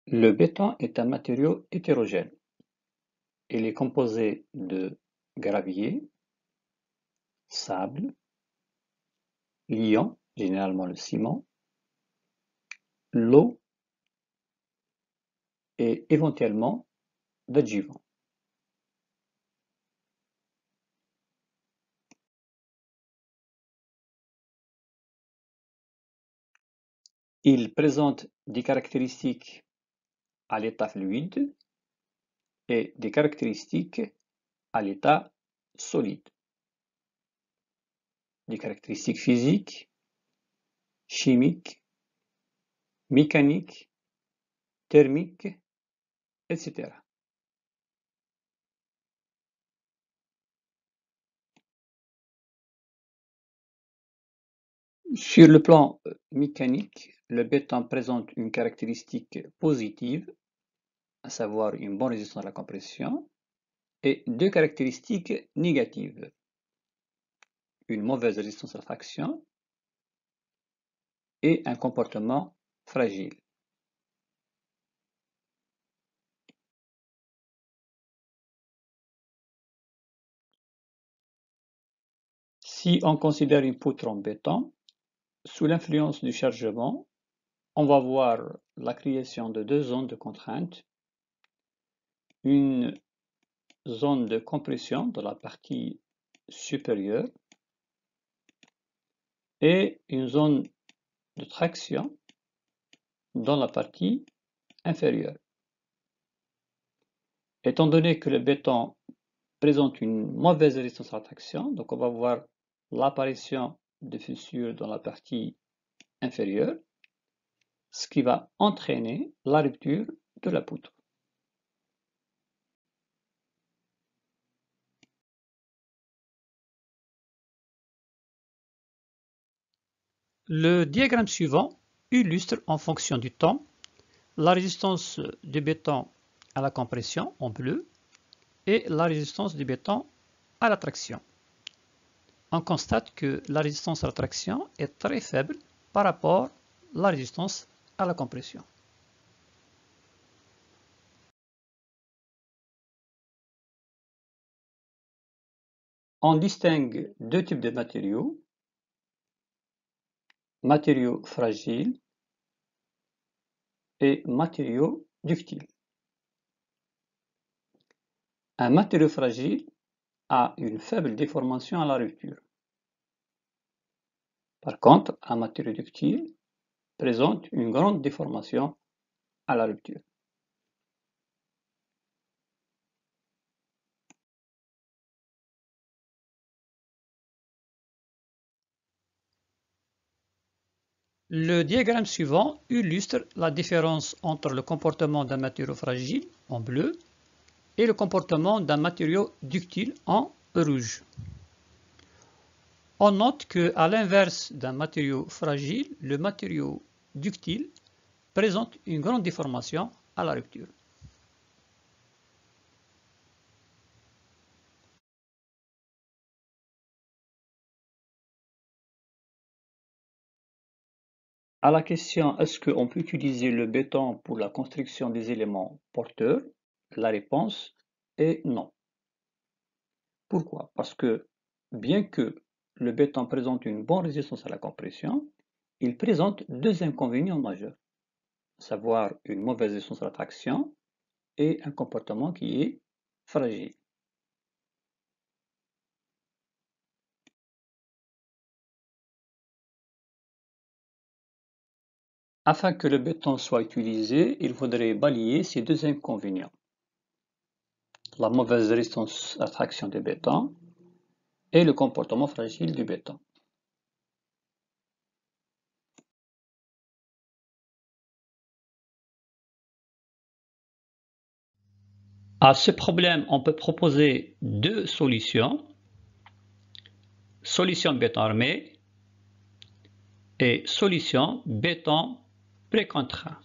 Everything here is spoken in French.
Le béton est un matériau hétérogène. Il est composé de gravier, sable, liant, généralement le ciment, l'eau et éventuellement d'adjuvants. Il présente des caractéristiques à l'état fluide et des caractéristiques à l'état solide. Des caractéristiques physiques, chimiques, mécaniques, thermiques, etc. Sur le plan mécanique, le béton présente une caractéristique positive, à savoir une bonne résistance à la compression, et deux caractéristiques négatives, une mauvaise résistance à la traction et un comportement fragile. Si on considère une poutre en béton, sous l'influence du chargement, on va voir la création de deux zones de contrainte, une zone de compression dans la partie supérieure et une zone de traction dans la partie inférieure. Étant donné que le béton présente une mauvaise résistance à la traction, donc on va voir l'apparition de fissures dans la partie inférieure, ce qui va entraîner la rupture de la poutre. Le diagramme suivant illustre en fonction du temps la résistance du béton à la compression en bleu et la résistance du béton à la traction. On constate que la résistance à la traction est très faible par rapport à la résistance à la compression. On distingue deux types de matériaux fragiles et matériaux ductiles. Un matériau fragile a une faible déformation à la rupture. Par contre, un matériau ductile présente une grande déformation à la rupture. Le diagramme suivant illustre la différence entre le comportement d'un matériau fragile en bleu et le comportement d'un matériau ductile en rouge. On note qu'à l'inverse d'un matériau fragile, le matériau ductile présente une grande déformation à la rupture. À la question est-ce qu'on peut utiliser le béton pour la construction des éléments porteurs, la réponse est non. Pourquoi? Parce que bien que le béton présente une bonne résistance à la compression, il présente deux inconvénients majeurs, à savoir une mauvaise résistance à la traction et un comportement qui est fragile. Afin que le béton soit utilisé, il faudrait balayer ces deux inconvénients. La mauvaise résistance à la traction du béton et le comportement fragile du béton. À ce problème, on peut proposer deux solutions. Solution béton armé et solution béton précontraint.